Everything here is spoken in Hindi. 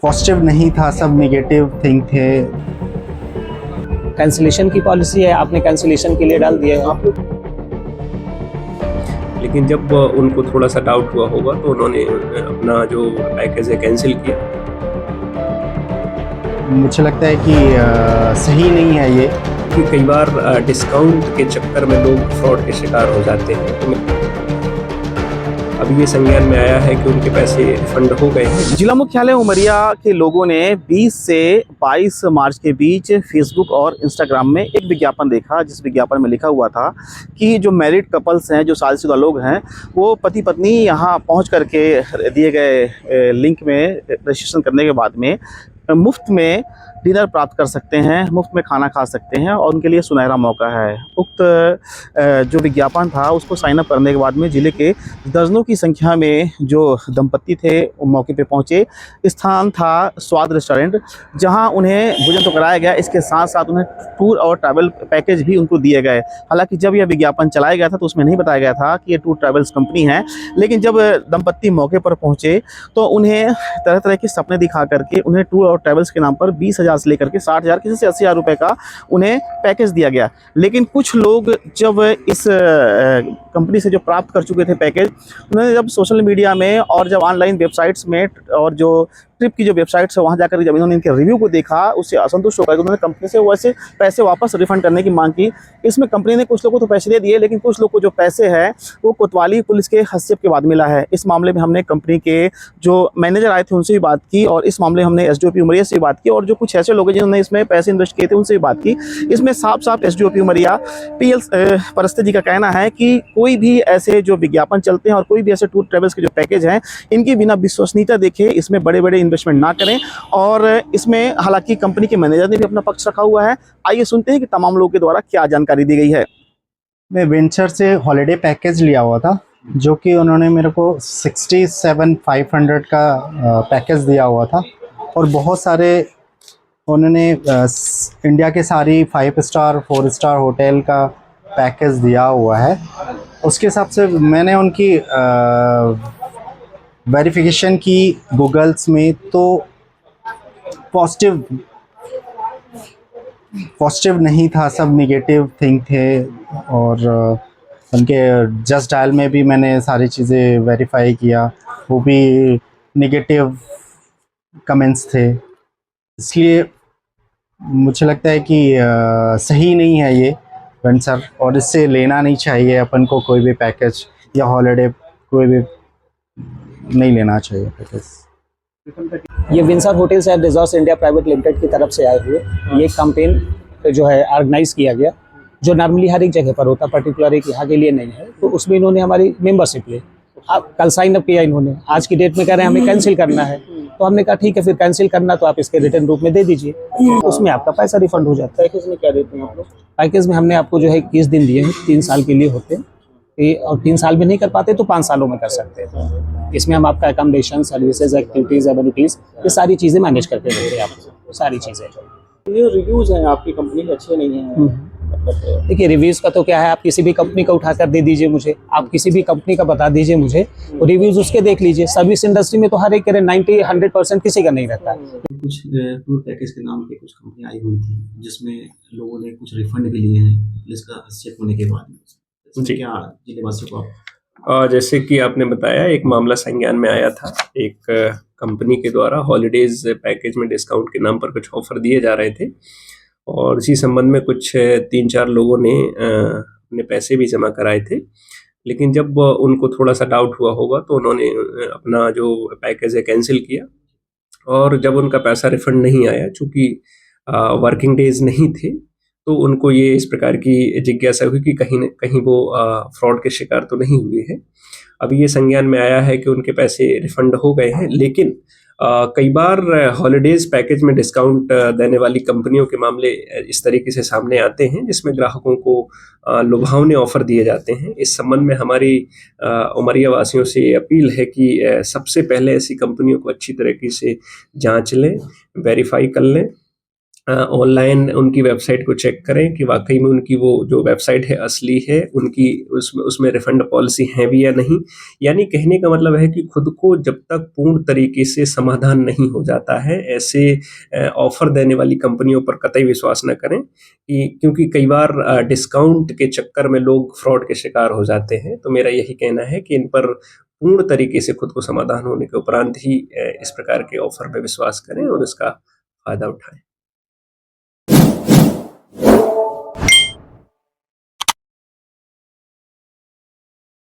पॉजिटिव नहीं था, सब नेगेटिव थिंग थे। कैंसिलेशन की पॉलिसी है, आपने कैंसिलेशन के लिए डाल दिया है। लेकिन जब उनको थोड़ा सा डाउट हुआ होगा तो उन्होंने अपना जो पैकेज है कैंसिल किया। मुझे लगता है कि सही नहीं है ये। कि कई बार डिस्काउंट के चक्कर में लोग फ्रॉड के शिकार हो जाते हैं। तो अभी ये संज्ञान में आया है कि उनके पैसे रिफंड हो गए हैं। जिला मुख्यालय उमरिया के लोगों ने 20 से 22 मार्च के बीच फेसबुक और इंस्टाग्राम में एक विज्ञापन देखा, जिस विज्ञापन में लिखा हुआ था कि जो मैरिड कपल्स हैं, जो शादीशुदा लोग हैं, वो पति पत्नी यहाँ पहुँच करके दिए गए लिंक में रजिस्ट्रेशन करने के बाद में मुफ्त में डिनर प्राप्त कर सकते हैं, मुफ्त में खाना खा सकते हैं और उनके लिए सुनहरा मौका है। उक्त जो विज्ञापन था उसको साइन अप करने के बाद में ज़िले के दर्जनों की संख्या में जो दंपत्ति थे वो मौके पे पहुंचे। स्थान था स्वाद रेस्टोरेंट, जहां उन्हें भोजन तो कराया गया, इसके साथ साथ उन्हें टूर और ट्रैवल पैकेज भी उनको दिए गए। हालांकि जब यह विज्ञापन चलाया गया था तो उसमें नहीं बताया गया था कि ये टूर ट्रैवल्स कंपनी है, लेकिन जब दंपत्ति मौके पर पहुँचे तो उन्हें तरह तरह के सपने दिखा करके उन्हें टूर और ट्रैवल्स के नाम पर 20,000 से लेकर के 60,000, किसी से 80,000 रुपये का उन्हें पैकेज दिया गया। लेकिन कुछ लोग जब इस कंपनी से जो प्राप्त कर चुके थे पैकेज, उन्होंने जब सोशल मीडिया में और जब ऑनलाइन वेबसाइट्स में और जो ट्रिप की जो वेबसाइट्स है वहाँ जाकर जब इन्होंने इनके रिव्यू को देखा, उससे असंतुष्ट होकर उन्होंने कंपनी से वैसे पैसे वापस रिफंड करने की मांग की। इसमें कंपनी ने कुछ लोगों को तो पैसे दे दिए, लेकिन कुछ लोग को जो पैसे हैं वो कोतवाली पुलिस के हस्तक्षेप के बाद मिला है। इस मामले में हमने कंपनी के जो मैनेजर आए थे उनसे भी बात की, और इस मामले में हमने एसडीओपी उमरिया से भी बात की, और जो कुछ ऐसे लोग हैं जिन्होंने इसमें पैसे इन्वेस्ट किए थे उनसे भी बात की। इसमें साफ साफ एसडीओपी उमरिया पीएल परस्ते जी का कहना है कि कोई भी ऐसे जो विज्ञापन चलते हैं और कोई भी ऐसे टूर ट्रेवल्स के जो पैकेज हैं, इनकी बिना विश्वसनीयता देखे इसमें बड़े बड़े इन्वेस्टमेंट ना करें। और इसमें हालांकि कंपनी के मैनेजर ने भी अपना पक्ष रखा हुआ है। आइए सुनते हैं कि तमाम लोगों के द्वारा क्या जानकारी दी गई है। मैं वेंचर से हॉलिडे पैकेज लिया हुआ था, जो कि उन्होंने मेरे को 67,500 का पैकेज दिया हुआ था, और बहुत सारे उन्होंने इंडिया के सारी 5 स्टार 4 स्टार होटल का पैकेज दिया हुआ है। उसके हिसाब से मैंने उनकी वेरिफिकेशन की गूगल्स में, तो पॉजिटिव नहीं था, सब नेगेटिव थिंग थे। और उनके जस्ट डायल में भी मैंने सारी चीज़ें वेरीफाई किया, वो भी नेगेटिव कमेंट्स थे। इसलिए मुझे लगता है कि सही नहीं है ये वेंचर, और इससे लेना नहीं चाहिए अपन को। कोई भी पैकेज या हॉलिडे कोई भी नहीं लेना चाहिए पैकेज। ये Windsor hotels and resorts India private limited की तरफ से आए हुए ये कैंपेन जो है ऑर्गेनाइज किया गया, जो नॉर्मली हर एक जगह पर होता, पर्टिकुलर एक यहाँ के लिए नहीं है। तो उसमें इन्होंने हमारी मेंबरशिप ली, अब कल साइन अप किया इन्होंने, आज की डेट में कह रहे हैं हमें कैंसिल करना है। तो हमने कहा ठीक है, फिर कैंसिल करना तो आप इसके रिटर्न रूप में दे दीजिए, उसमें आपका पैसा रिफंड हो जाता है। पैकेज में क्या देते हैं आप लोग? पैकेज में हमने आपको जो है 21 दिन दिए हैं, 3 साल के लिए होते हैं, और 3 साल में नहीं कर पाते तो 5 सालों में कर सकते हैं। इसमें हम आपका अकोमोडेशन, सर्विसेज, एक्टिविटीज, एमिनिटीज, ये सारी चीज़ें मैनेज करके देंगे आपको, सारी चीज़ें। ये रिव्यूज हैं आपकी कंपनी के अच्छे नहीं हैं। देखिए रिव्यूज का तो क्या है, आप किसी भी कंपनी का उठाकर दे दीजिए मुझे, आप किसी भी कंपनी का बता दीजिए मुझे, रिव्यूज उसके देख लीजिए। सर्विस इंडस्ट्री में तो हर एक 90-100% किसी का नहीं रहता है। कुछ टूर पैकेज के नाम पे कुछ कंपनी आई हुई थी, जिसमें लोगों ने कुछ रिफंड भी लिए हैं पुलिस का हस्तक्षेप होने के बाद। जी। क्या जिलेवासियों को जैसे कि आपने बताया, एक मामला संज्ञान में आया था। एक कंपनी के द्वारा हॉलीडेज पैकेज में डिस्काउंट के नाम पर कुछ ऑफर दिए जा रहे थे, और इसी संबंध में कुछ 3-4 लोगों ने अपने पैसे भी जमा कराए थे। लेकिन जब उनको थोड़ा सा डाउट हुआ होगा तो उन्होंने अपना जो पैकेज है कैंसिल किया, और जब उनका पैसा रिफंड नहीं आया, चूँकि वर्किंग डेज नहीं थे, तो उनको ये इस प्रकार की जिज्ञासा हुई कि कहीं न कहीं वो फ्रॉड के शिकार तो नहीं हुए हैं। अभी ये संज्ञान में आया है कि उनके पैसे रिफंड हो गए हैं। लेकिन कई बार हॉलिडेज पैकेज में डिस्काउंट देने वाली कंपनियों के मामले इस तरीके से सामने आते हैं, जिसमें ग्राहकों को लुभावने ऑफर दिए जाते हैं। इस संबंध में हमारी उमरिया वासियों से ये अपील है कि सबसे पहले ऐसी कंपनियों को अच्छी तरीके से जांच लें, वेरीफाई कर लें, ऑनलाइन उनकी वेबसाइट को चेक करें कि वाकई में उनकी वो जो वेबसाइट है असली है, उनकी उसमें रिफंड पॉलिसी है भी या नहीं। यानी कहने का मतलब है कि खुद को जब तक पूर्ण तरीके से समाधान नहीं हो जाता है, ऐसे ऑफर देने वाली कंपनियों पर कतई विश्वास न करें, क्योंकि कई बार डिस्काउंट के चक्कर में लोग फ्रॉड के शिकार हो जाते हैं। तो मेरा यही कहना है कि इन पर पूर्ण तरीके से खुद को समाधान होने के उपरांत ही इस प्रकार के ऑफर पे विश्वास करें और इसका फायदा उठाएं।